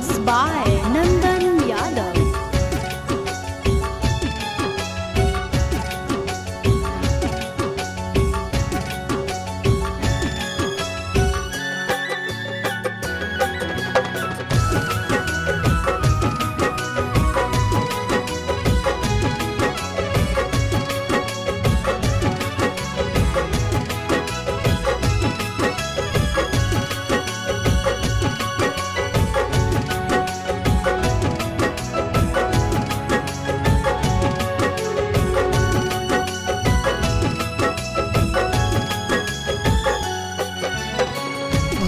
Mixed by Nandan Yadav.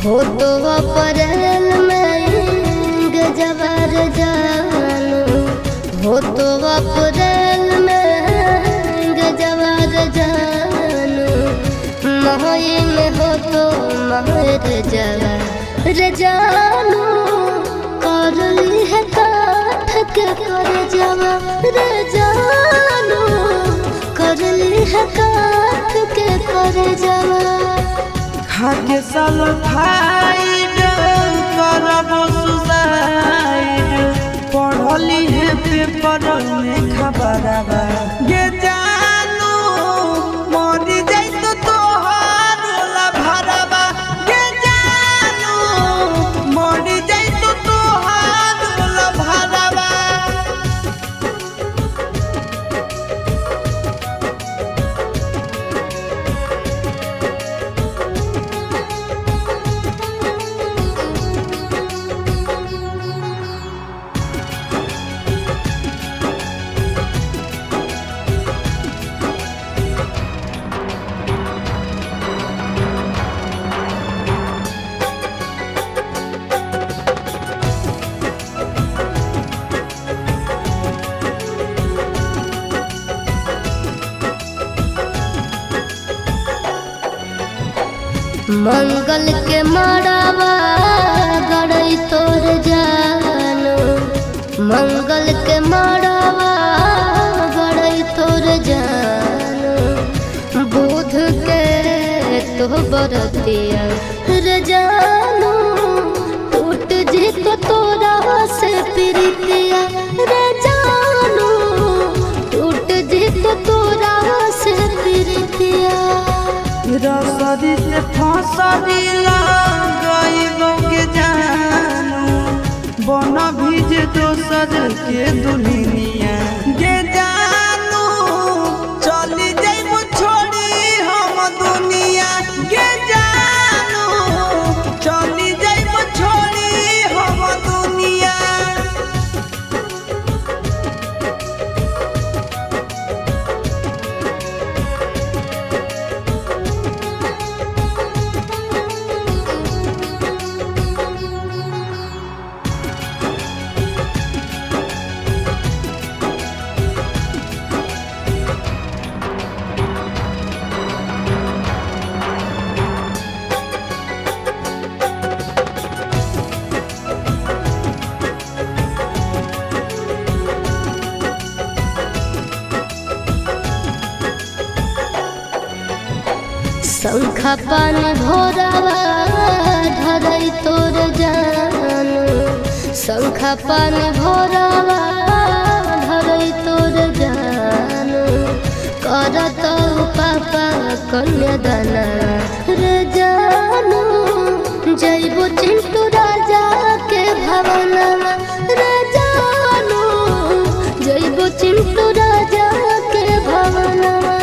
हो तो अप्रैल में गजबर जानू, हो तो अप्रैल में गजबर जानू, मई में हो तो महर जवर जानू, कर ली है काठ के कर जवर जानू, कर ली है काठ के कर जवर। खाके सल्फाइड करबो सुसाइड, पढ़ली है पेपर में खबरबा गे जानू, मरी जाई तो तोहार लभरबा गे जानू, मरी जाई तो तोहार लभरबा। मंगल के मड़ावा गड़ई तोर जानू, मंगल के मड़ावा गड़ई तोर जानू, बुध के तो बरतिया रे जानू, टूट जी तो तोरा से प्रीतिया रे जानू, टूट जी तो तोरा से प्रीतिया। रसरी से फसरी लगाइबो के जानू, बन भीज दोसर के दुल्हनिया गे जानू, चली जाइबो छोड़ी हम दुनिया गे जानू, चली जाइबो छोड़ी हम दुनिया। शंखा पान भोरावा धरई तोर जानू, शंखा पान भोरावा धरई तोर जानू, करत पापा कन्यादाना रे जानू, जइबो चिंटू राजा के भवनवा रे जानू, जइबो चिंटू राजा के भवनवा।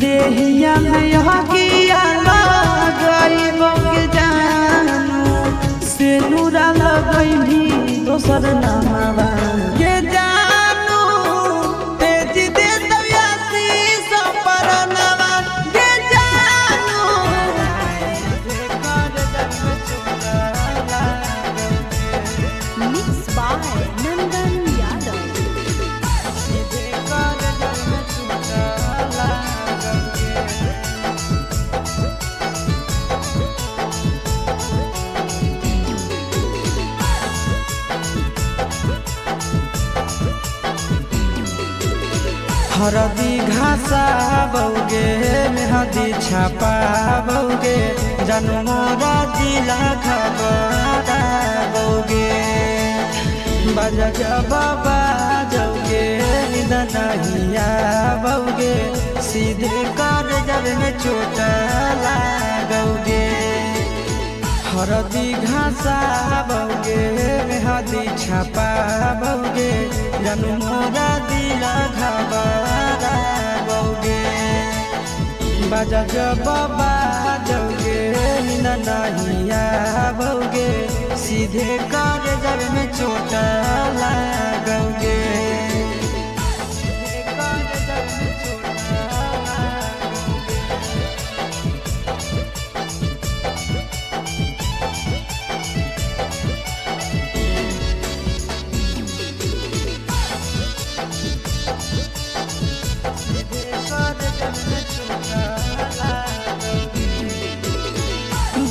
देहिया में हकिया लगाइबो के जानू, सेनुरा लगैभी दोसर नामवा गे जानू, तेज दे दयासी सपरनवा गे जानू। हरदी घासा बौगे मेहदी छापा बौगे जानू मोरा जिला खबरा बौगे बाजा बाबा जाओगे नींद नहीं आवोगे सीधे कर जब में चोट लागोगे हरदी घासा बौगे मेहदी छापा बौगे जानू मोरा दिला घबरा बौगे बाजा बाबा जाओगे नींद नहीं आवोगे सीधे कर जब में चोट लागोगे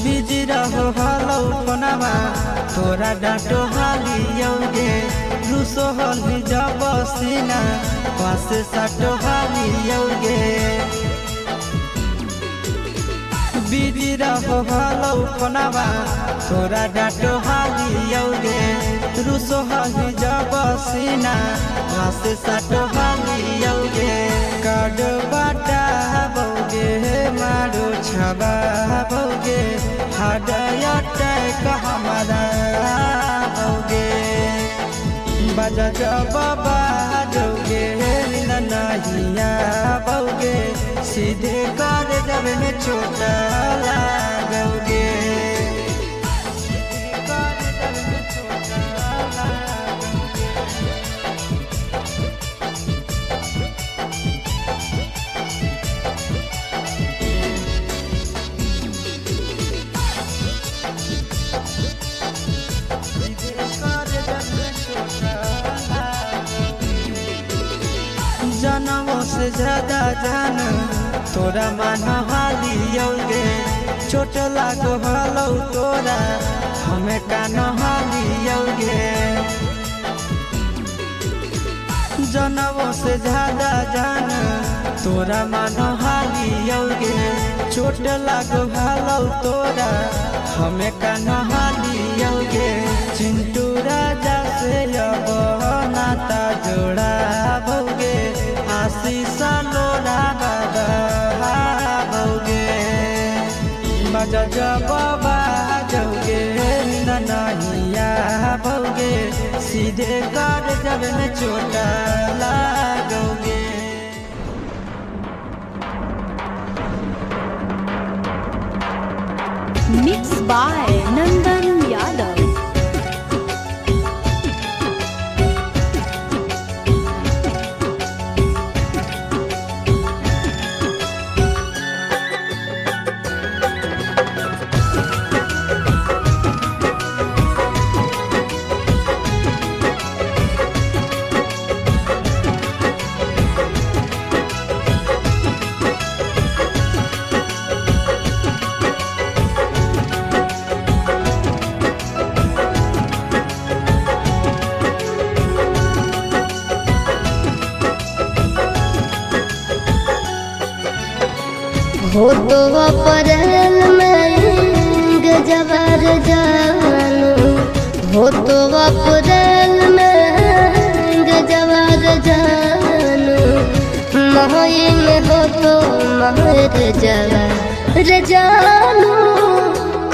बिजी रहो हलो कोनामा तोरा डांटो हालियोगे रूसो हली जब सीना पास साटो हालियोगे बिजी रहो हलो कोनामा तोरा डांटो हालियोगे रूसो हली जब सीना पास साटो हालियोगे काड बाटा बौगे मारो छबा बौगे हाडया टैक हमारा बौगे बाजा बाबा जाओगे नींद नहीं आवोगे सीधे कर जब में चोट लागोगे जनमों से ज्यादा जान तोरा मन हालियोगे चोट लागो हलो तोरा हमें कान हालियोगे जनमों से ज्यादा जान तोरा मन हालियोगे चोट लागो हलो तोरा हमें कान हालियोगे चिंटू राजा से अब नाता जोड़ा बौगे आशीष लोरा बाबा बौगे बाजा बाबा जाओगे नींद नहीं आवोगे सीधे कर जब में चोट लागोगे Mixed by Nandan Yadav. हो तो अप्रैल में गजबर जानू हो तो अप्रैल में गजबर जानू मई में हो तो महर जवार जानू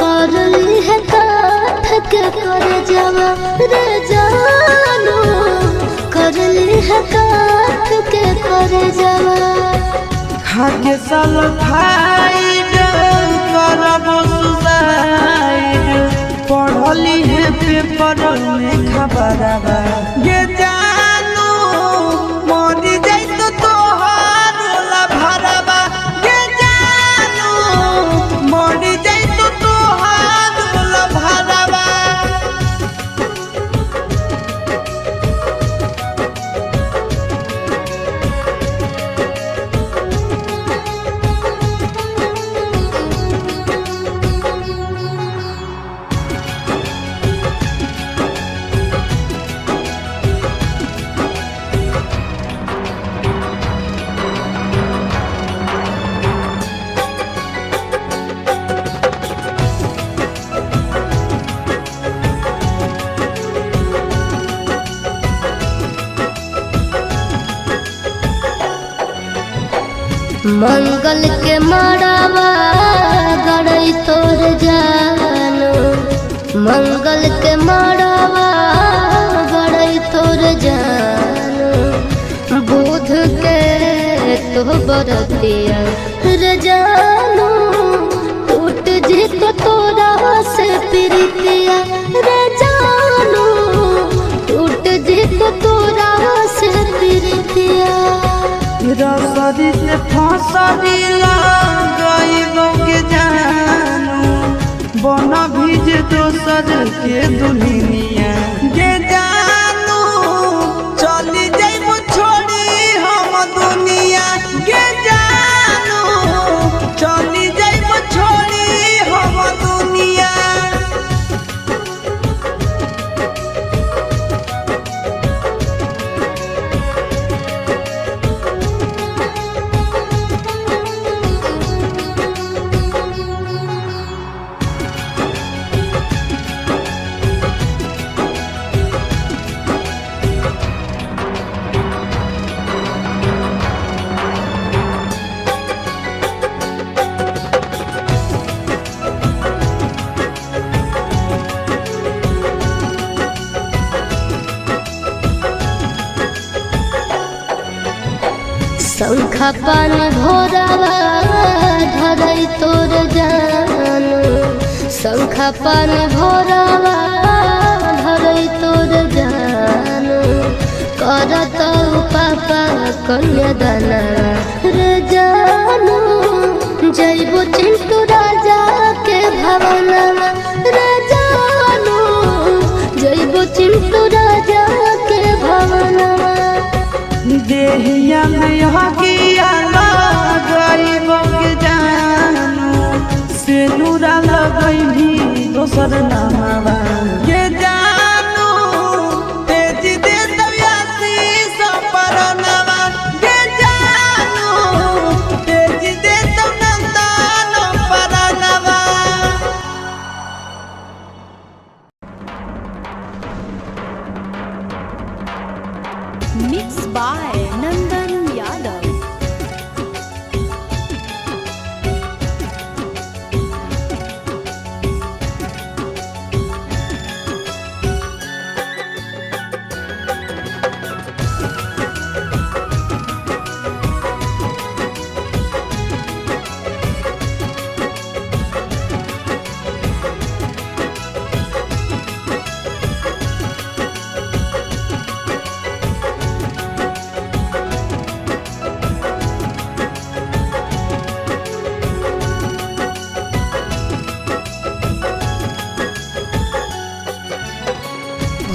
कर ली है काठ के कर जवार जानू कर ली है काठ के कर जवार खाके साल फाइड करबो सुसाइड पढ़ली है पेपर में खबरवा ये जानू मरी जाई तो तोहार ला भरवा ये जानू मरी जाई तो तोहार ला भरवा मंगल के मड़ावा गड़ई तोर जानो, मंगल के मड़ावा गड़ई तोर जानो, बुध के तो बरतिया रे जानो, टूट जी तो तोरा से प्रीतिया रे जानो, टूट जी तो तोरा से प्रीतिया। रसरी से फसरी गईबो के जानू, बन भीज दोसर के दुनिया के जानू, चली जाइबो छोड़ी हम दुनिया के जानू, चली जाइबो छोड़ी हम दुनिया। शंखा पान भोरावा धरई तोर जानो, शंखा पान भोरावा धरई तोर जानो, करत पापा कन्यादाना रे जानो, जइबो चिंटू राजा के भवना रे जानो, जइबो चिंटू राजा के भवना। देहिया में हकिया गईबो के जानू, सेनुरा लगई भी दोसर नामवा के जानू, तेज दे दयासी सपरनवा के जानू, तेज दे नंदन परनवा। Mixed by Nandan Yadav.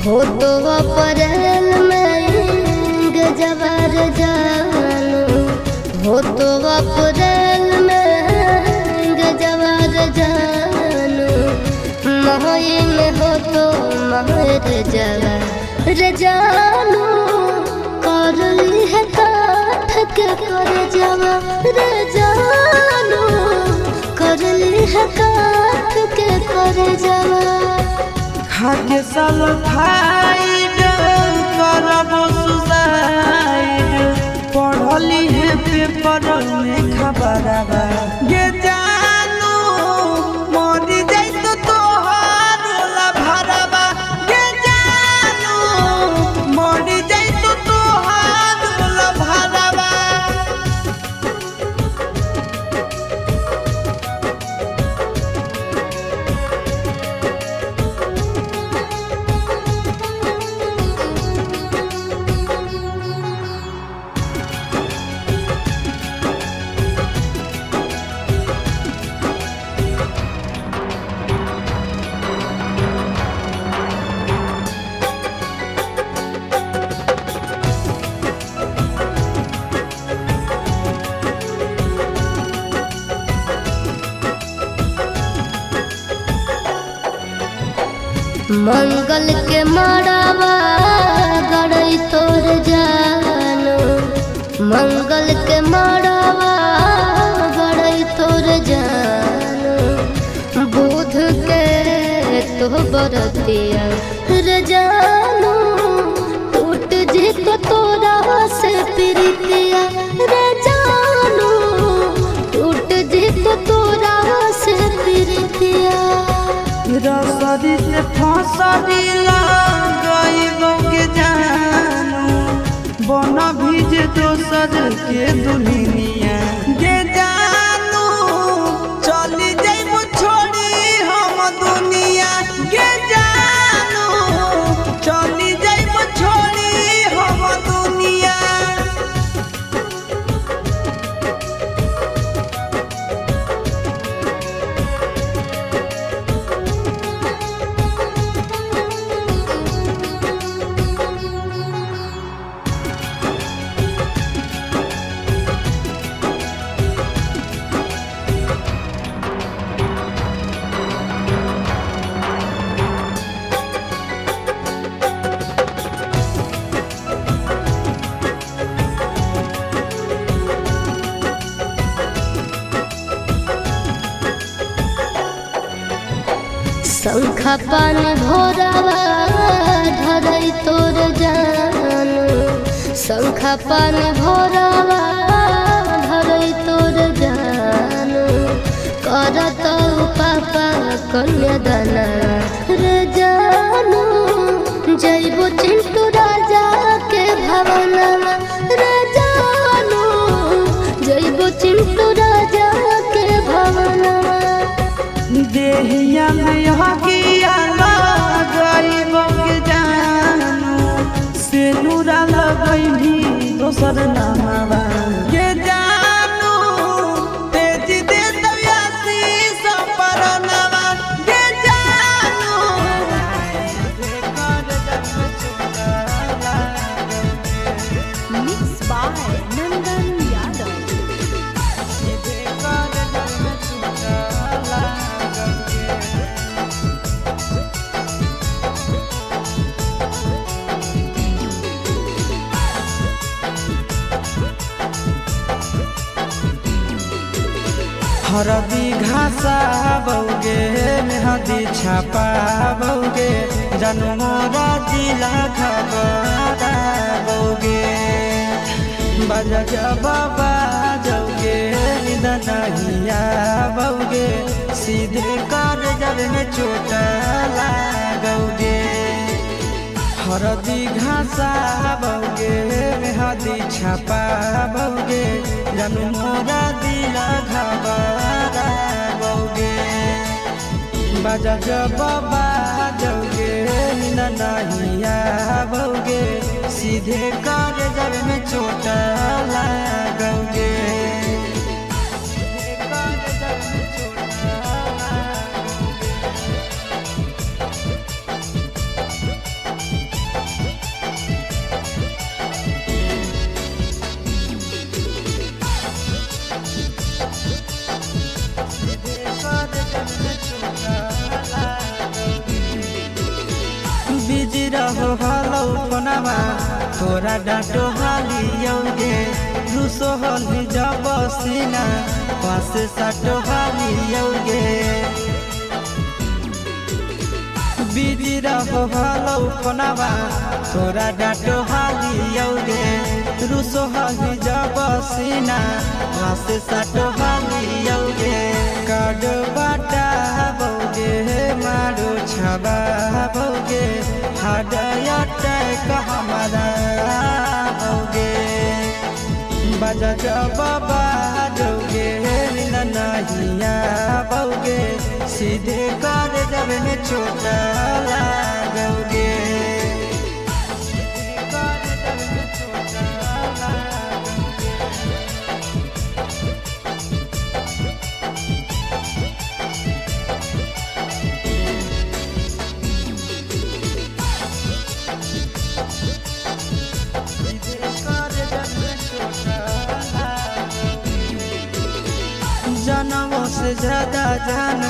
हो तो अप्रैल में गजबर जानो, हो तो अप्रैल में गजबर जानो, मई में हो तो महर जवा जानो, करली है काठ के कर जवा रे जानो, करली है काठ के कर जवा। खाके सल्फाइड करबो सुसाइड, पढ़ली है पेपर में खबरवा गे जानू, मरी जाई तो तोहार लभरवा गे जानू, मरी जाई तो तोहार लभरवा। मंगल के मड़ावा गड़ई तोर जानो, मंगल के मड़ावा गड़ई तोर जानो, बुध के तो बरतिया रे जानो, टूट जी तो तोरा से प्रीतिया रे जानो, फसरी लगाइबो के जानू बन भीजे दोसर के दुनिया गे जानू चली जाइबो छोड़ी हम दुनिया गे जानू चली जाइबो छोड़ी हम दुनिया। शंखा पान भोरावा धरई तोर जानू शंखा पान भोरावा धरई तोर जानू करत पापा कन्यादाना रे जानू जइबो चिंटू राजा के भवनवा रे जानू जइबो चिंटू राजा के भवनवा। देहिया में हकिया लगाइबो के जानू सेनुरा लगैभी दोसर नामवा के जानू तेज दे दयासी सपरनवा के जानू Mixed by Nandan Yadav. हरदी घासा बौगे मेहदी छापा बौगे जनमोरा जिला खबरा बौगे बजा बाबा जौगे निदनहिया बौगे सीधे कर जब में चोट लागोगे। हरदी घासा बौगे मेहदी छापा बौगे जनमोरा दिला घबरा बौगे बजा बाबा जौगे नहिया बौगे सीधे कर जब में चोट लागोगे। बिजी रहो हलौ कोनामा तोरा डाँटो हालियौगे रुसो हलि जब सीना पासे साटो हालियौगे। बिजी रहो हलौ कोनामा तोरा डाँटो हालियौगे रुसो हलि जब सीना पासे साटो हालियौगे। काड बाटा बौगे मारो छबा बौगे हाडया टैक हमारा बौगे बजा बाबा जौगे नहिया बौगे सीधे कर जब में चोट लागोगे। जनमों से ज्यादा जान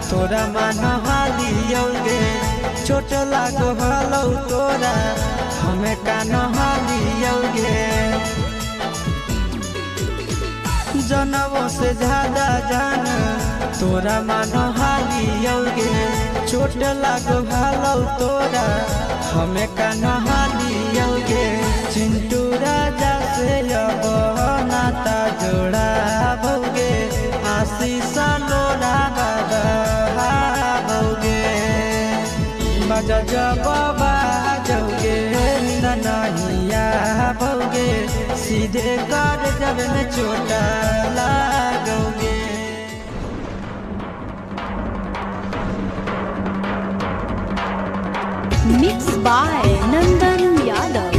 तोरा मान हालियौगे चोट लागो हलौ तोरा हमें कान हालियौगे। जनमों से ज्यादा जान तोरा मान हालियौगे चोट लागो हलौ तोरा हमें कान हालियौगे। चिंटू राजा से अब नाता जोड़ा भौगे आशीष लोड़ा बौगे बाजा जब बाजोगे ननहिया भोगे सीधे कर जब में चोटा लागोगे। Mixed by Nandan Yadav.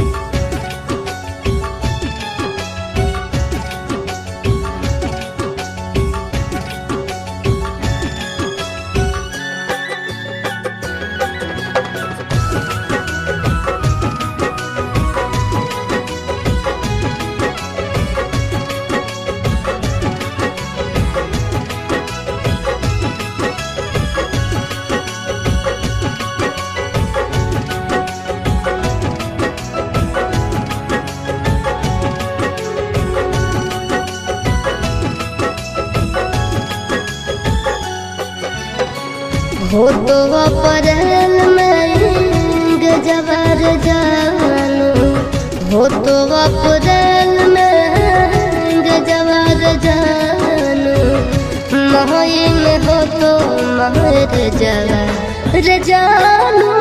हो तो अप्रैल में गजबर जानो, हो तो अप्रैल में गजबर जानो, मई में हो तो महर जवर जानो,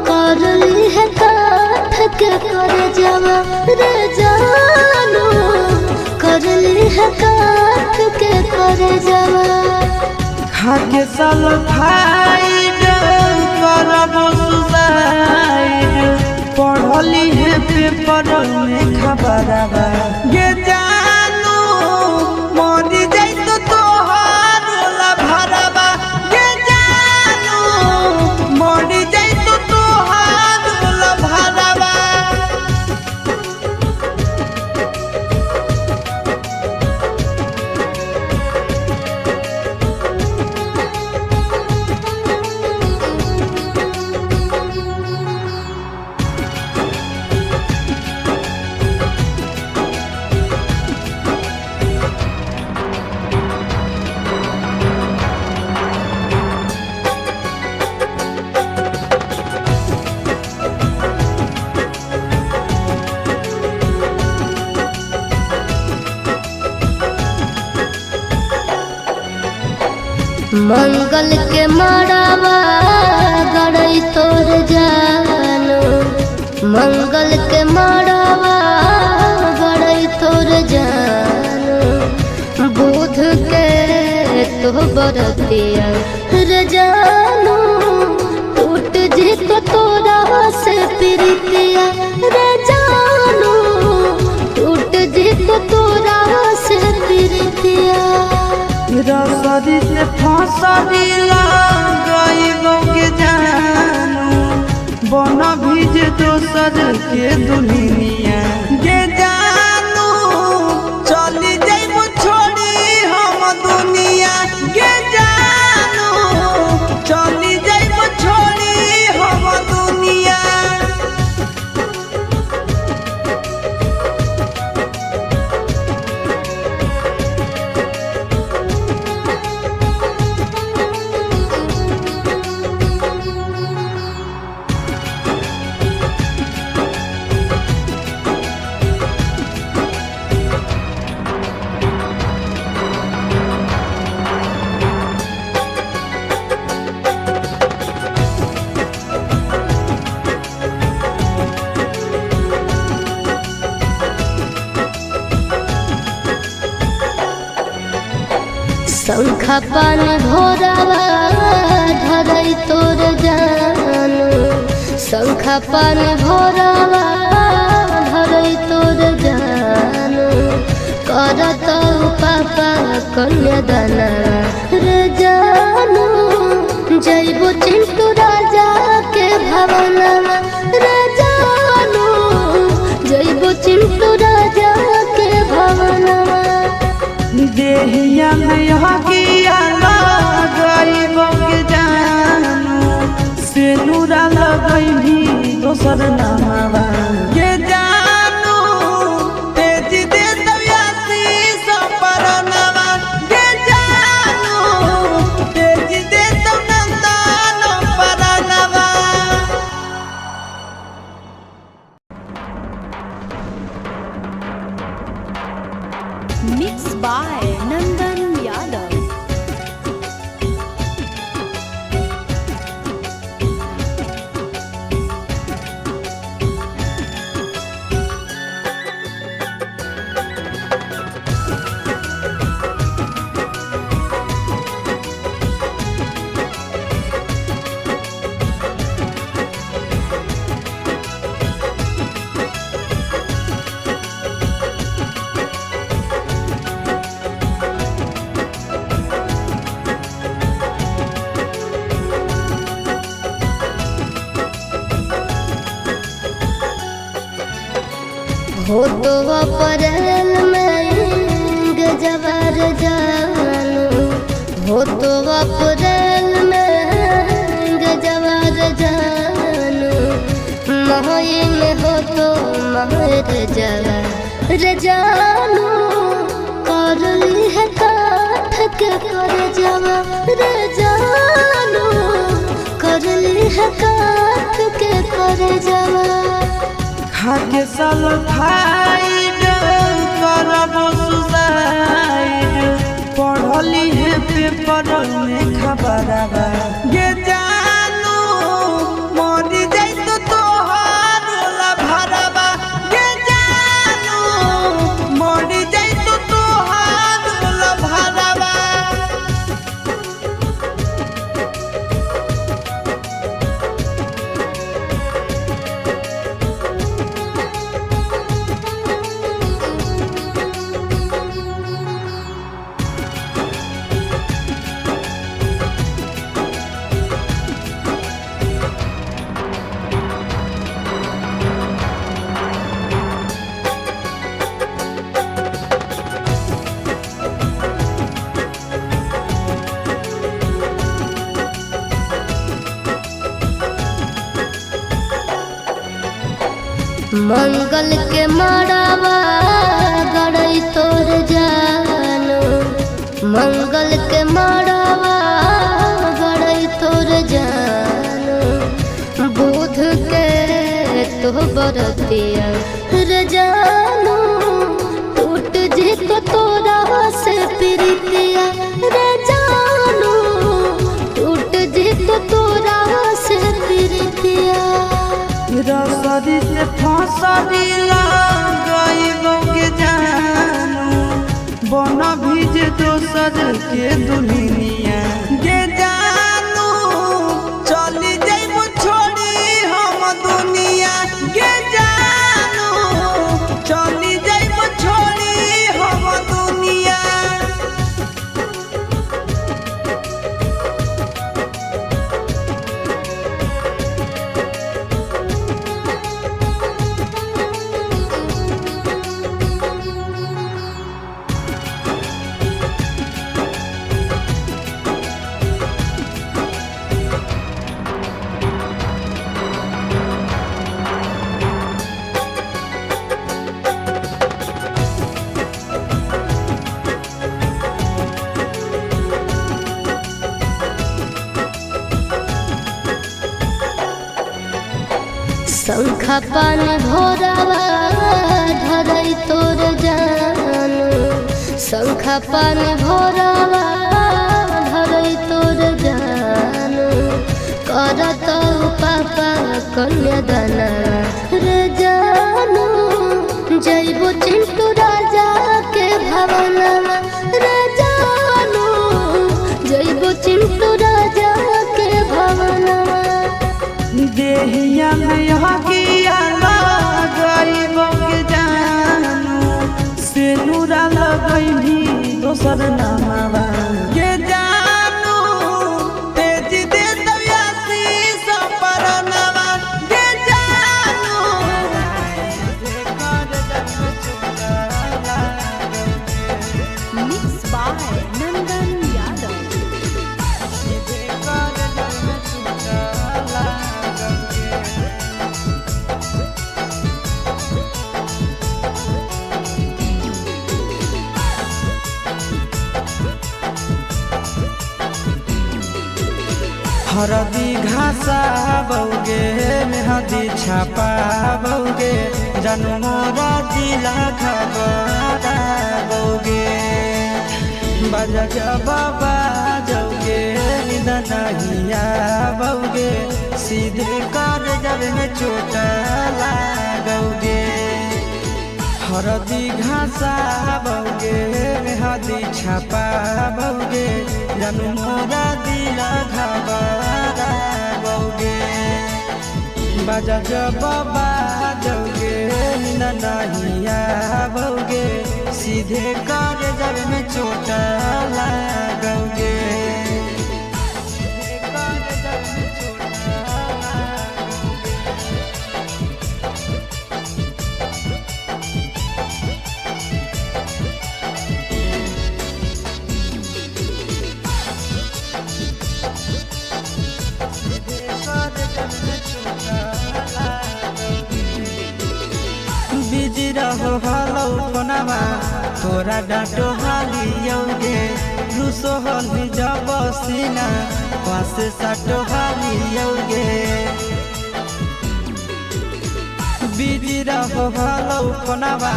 कर ली है काठ के कर जवर जानो, कर ली है काठ के कर जवर। खाके सल्फाइड करब सुसाइड पढ़ली है पेपर में खबरवा ये जानू मरी जाई तो तोहार भरवा ये जानू मरी जाई तो तोहार भरवा। मंगल के मड़ावा गड़ई तोर जानो, मंगल के मड़ावा गड़ई तोर जानो, बुध के तो बरतिया रे जानो, टूट जी तो तोरा से प्रीतिया रे जानो, टूट जी तो तोरा से प्रीतिया। रसरी से फसरी गईबो के जानू बन भीज दोसर के दुनिया ये जानू चली जाइबो छोड़ी हम दुनिया ये जानू चली जाइबो छोड़ी हम दुनिया। शंखा पानी भोरावा धरई तोर जानो, शंखा पानी भोरावा धरई तोर जानो, करत पापा कन्यादाना रे जानो, जइबो चिंटू राजा के भवनवा रे जानो, जइबो चिंटू राजा के भवनवा। देहिया में हकिया गईबो के जानू से नूरा लगई दोसर नामवा ये जानू तेज दे दयासी सपरनवा ये जानू तेज दे तो नंदन परनवा। Mixed by Nandan Yadav. हो तो अप्रैल में गजबर जानू हो तो अप्रैल में गजबर जानू मई में हो तो महर जवर जानू करली है काठ के कर जवा जानू करली है काठ के कर जवा खाके सल्फाइड करब सुसाइड पढ़ली है पेपर में खबरवा गे जानू मरी जाई तो तोहार भरवा गे जानू मरी जाई तो तोहार भरवा मंगल के मड़ावा गड़ई तोर जानू मंगल के मड़ावा गड़ई तोर जानू बुध के तो बरतिया रे जानू टूट जी तो तोरा से प्रीतिया रे जानू टूट जी तो तोरा से प्रीतिया रसरी से फसरी गई जानू बना भीज दोसर के दुल्हनिया गे जानू चली जाइब छोड़ी हम दुनिया गे जानू चली जाइब छोड़ी हम दुनिया शंखा पानी भोरावा धरई तोर जानू शंखा पानी भोरावा धरई तोर जानू करत पापा कन्यादाना रे जानू जइबो चिंटू राजा के भवनवा रे जानू जइबो चिंटू राजा के भवनवा देहिया में हकिया गरीब के जानू से नूरा लगैली दोसर नामवा गे जानू तेज दे दयासी सपरनवा गे जानू Mixed by Nandan Yadav. हरदी घासा बौगे मेहदी छापा बौगे जनमोरा जिला खबरा बौगे बाजा बाबा जौगे निदनहिया बौगे सीधे कर जब में चोट लागोगे हरदी घासा बौगे मेहदी छापा बौगे जनमोरा दिला घबरा बौगे बाजा बाबा जौगे नहिया बौगे सीधे कर जब में चोट लागोगे हलौ फोनमा तोरा डाँटो हालियौगे रुसो हली जब सीना पासे साटो हालियौगे बिजी रहो हलौ फोनमा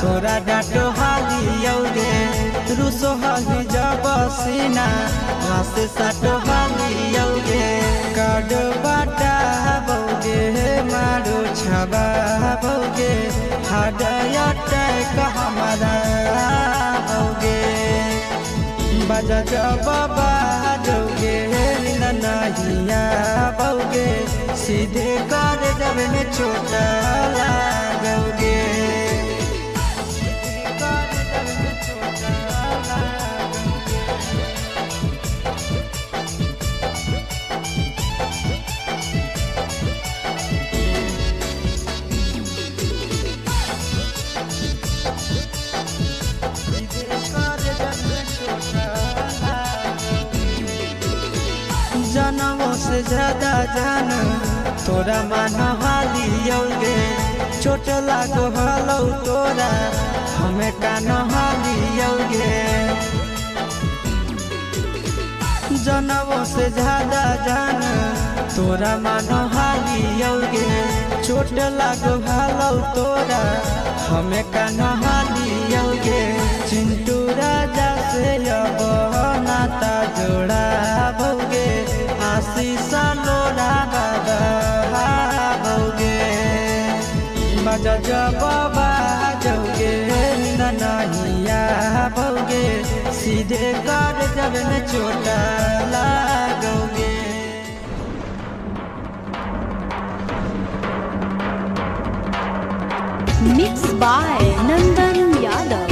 तोरा डाँटो हालियौगे रुसो हली जब सीना पासे साटो हालियौगे काडो बाटा बौगे मारो छबा बौगे हाडया टैक हमारा बौगे बजा जब बाजोगे ननहिया बौगे सीधे कर जब में छोटा लागोगे जनमों से ज्यादा जान तोरा मान हालियौगे चोट लागो हलौ तोरा हमें कान हालियौगे जनमों से ज्यादा जान तोरा मान हालियौगे चोट लागो हलौ तोरा हमें कान हालियौगे चिंटू राजा से अब नाता जोड़ा भौगे आशीष लोड़ा बाबा भौगे बजा जब बाजोगे ननहिया भौगे सीधे कर जब में छोटा लागोगे। Mixed by Nandan Yadav.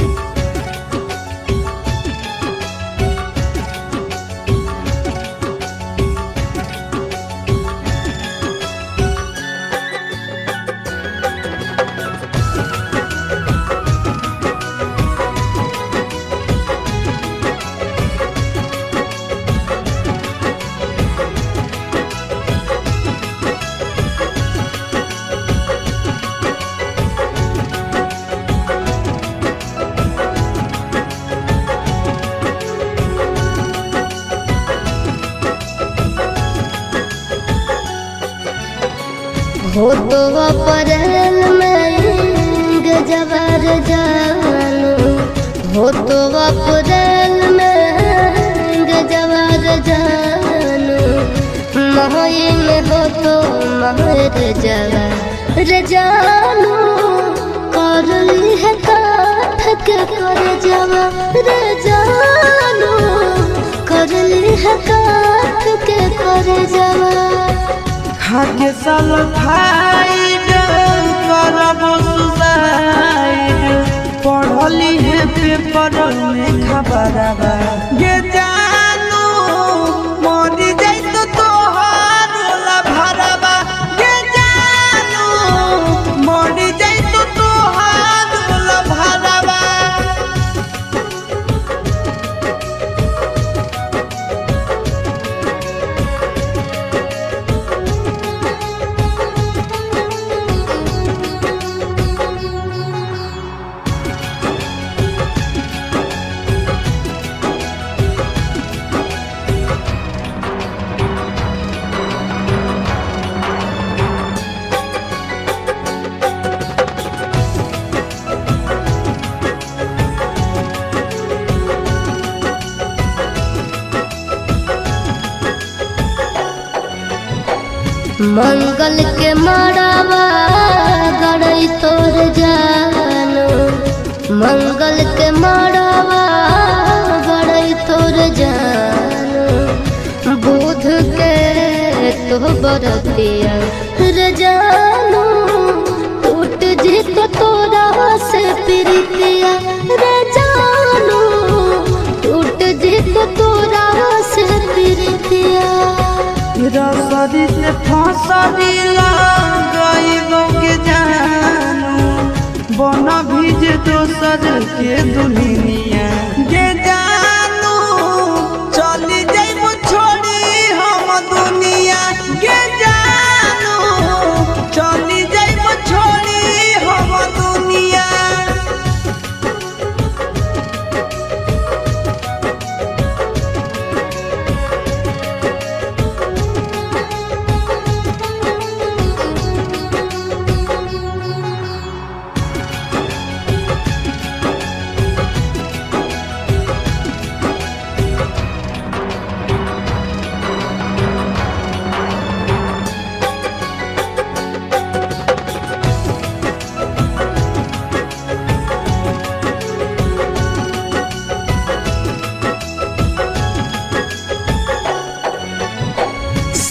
हो तो अप्रैल में गजबर जानू हो तो अप्रैल में गजबर जानू मही में हो तो महर जवर जानू कर ली है काठ के कर जवर जानू कर ली है काठ के कर जवर हाके साल फाइड करबो सुसाइड पढ़ली है पेपर में खबरबा ये जानू मरी जाई तो तोहार ला भरबा ये जानू मरी जाई तो तोहार ला भरबा मंगल के मड़ावा गड़ई तोर जानू मंगल के मड़ावा गड़ई तोर जानू बुध के तो बरतिया रे जानू टूट जित तोरा से प्रीतिया रे जानू टूट जित तोरा से प्रीतिया रसरी से फसरी गईबो के जानू बन भीज दोसर के दुनिया के जानू चली जाइबो छोड़ी हम दुनिया के जानू चली जाइबो छोड़ी हम दुनिया।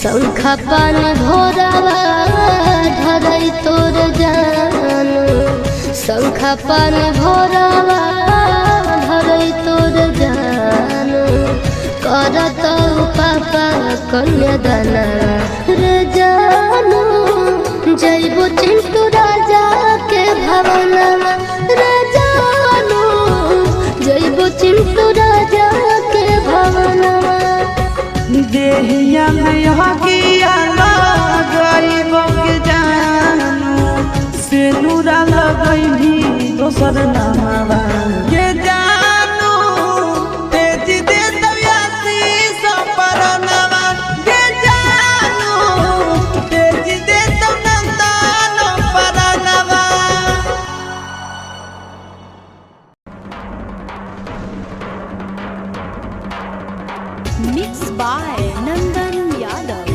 शंखा पान भोरावा धरई तोर जानू शंखा पान भोरावा धरई तोर जानू करत पापा कन्यादाना रे जानू जइबो चिंटू राजा के भवनवा रे जानू जइबो चिंटू राजा के भवनवा देहिया में हकिया लगइबो के जानू से नूरा लगइबी दोसर नामवा के जानू तेज दे दयासी सपरनवा के जानू तेज दे तनंदन परनवा। Mixed by Nandan Yadav.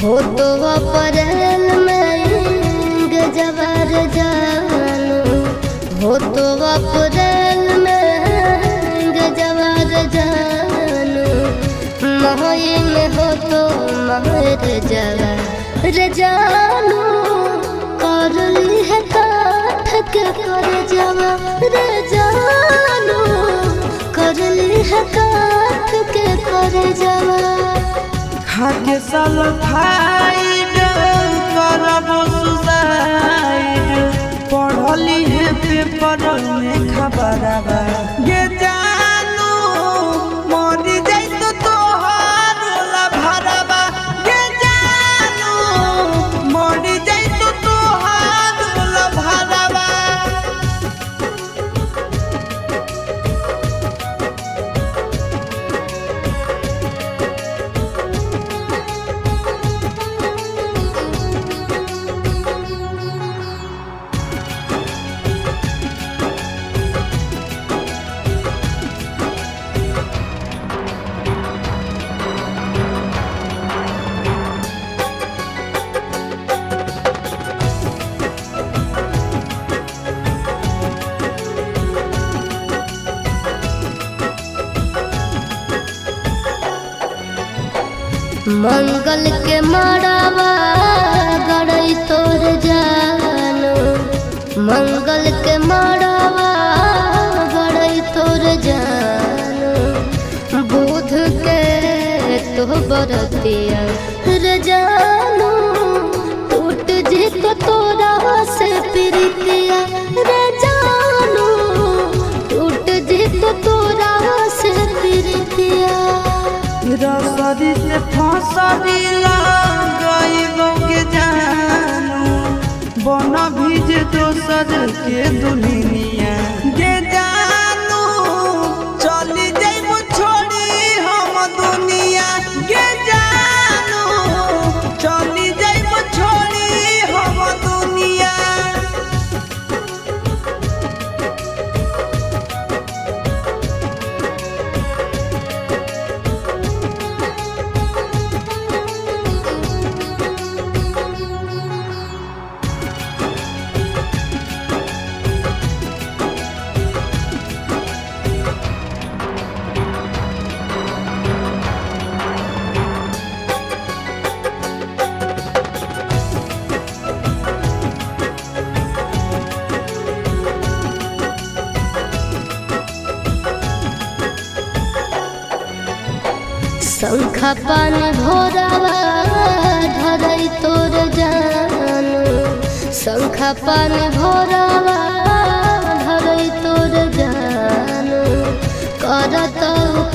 हो तो अप्रैल में गजबर जानू हो तो अप्रैल में गजबर जानू मई में हो तो महर जवा रे जानू कर ली है काठ के कर जवा रे जानू कर ली है काठ के कर जवा खाके सल्फाइड करबो सुसाइड पढ़ली है पेपर में खबरवा ये जानू मरी जाई तो तोहार लभरवा ये जानू मरी जाई तो तोहार लभरवा। मंगल के मड़ावा गड़ई तोर जानू मंगल के मड़ावा गड़ई तोर जानू बुध के तो बरतिया रे जानू टूट जी तो तोरा से प्रीतिया रे जानू टूट जी तो तोरा से प्रीतिया रसरी से फसरी लगइबो के जानू बन भीज दोसर के दुनिया के जानू चली जाइबो छोड़ी हम दुनिया के जानू चली जाइबो छोड़ी हम दुनिया। शंखा पान भोरावा धरई तोर जानू शंखा पान भोरावा धरई तोर जानू करत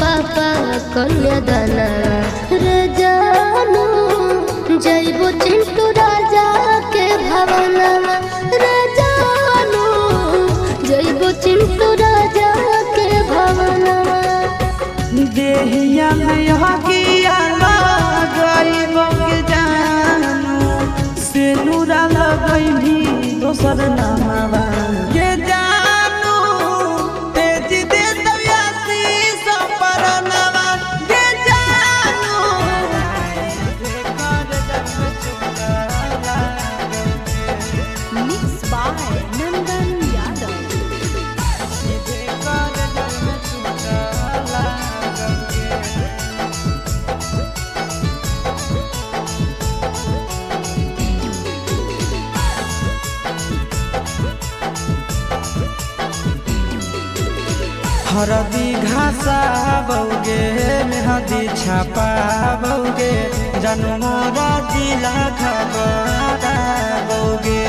पापा कन्यादाना रे जानू जइबो चिंटू राजा के भवनवा रे जानू हरदी घासा बौगे मेहदी छापा बौगे जानू मोरा जिला खबरा बौगे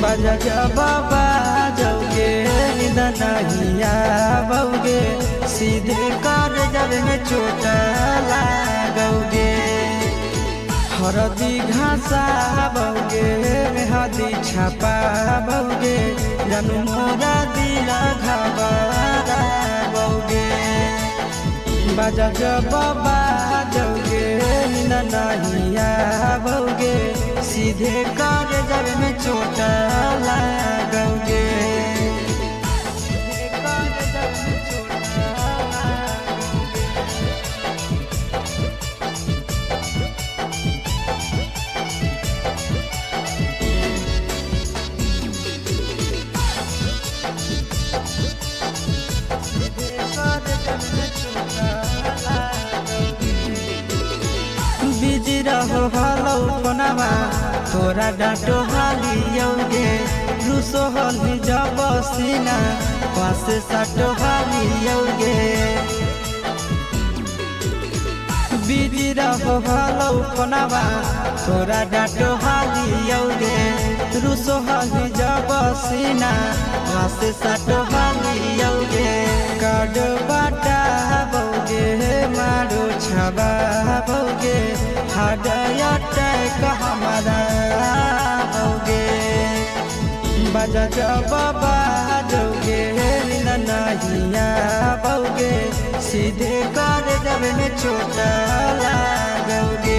बजा बाबा जौगे दनहिया बौगे सीधे कर जब में चोट लागोगे हरदी घासा बौगे मेहदी छापा बौगे जानू मोरा दिला घबरा बौगे बजा बाबा जौगे नहिया बौगे सीधे कर जब में चोट लागोगे बिजी रहो हलो कोनामा तोरा डांटो हालियोगे रूसो हली जब सीना पास साटो हालियोगे बिजी रहो हलो कोनामा तोरा डांटो हालियोगे रूसो हली जब सीना पास साटो हालियोगे काड बाटा बौगे मारो छबा बौगे हाडयाटक हमारा बौगे बजा बाबा जौगे नहिया बौगे सीधे कर जब में चोट लागोगे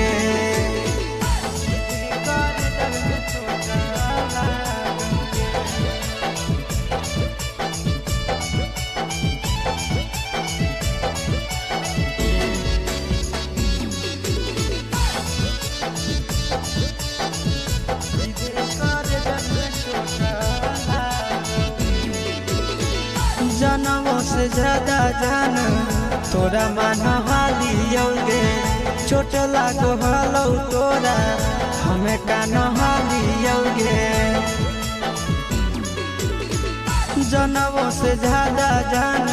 जनमों से ज्यादा जान तोरा मान हालियोगे चोट लागो हलो तोरा हमें कान हालियोगे जनमों से ज्यादा जान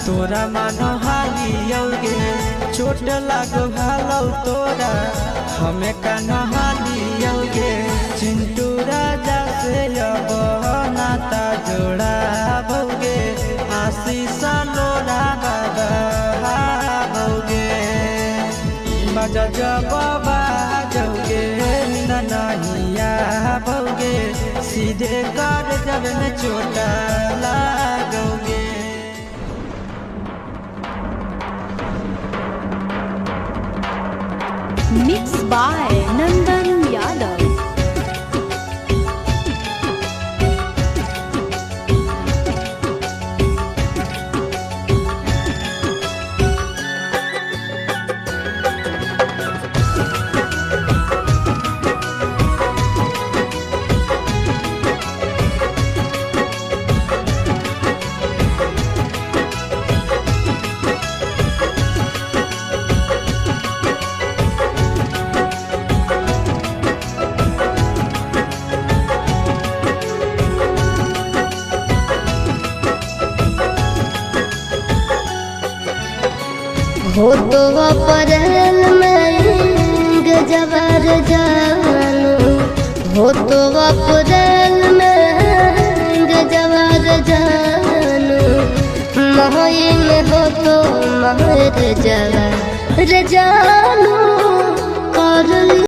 तोरा मान हालियोगे चोट लागो हलो तोरा हमें कान हालियोगे चिंटू राजा से अब नाता जोड़ा बौगे आशीष लोरा बाबा बौगे बजा बाबा जौगे नहिया बौगे सीधे कर जब में चोट लागोगे Mixed by Nandan Yadav. हो तो अप्रैल में गजबर जानू हो तो अप्रैल में गजबर जानू मई में हो तो महर जवा जानू कर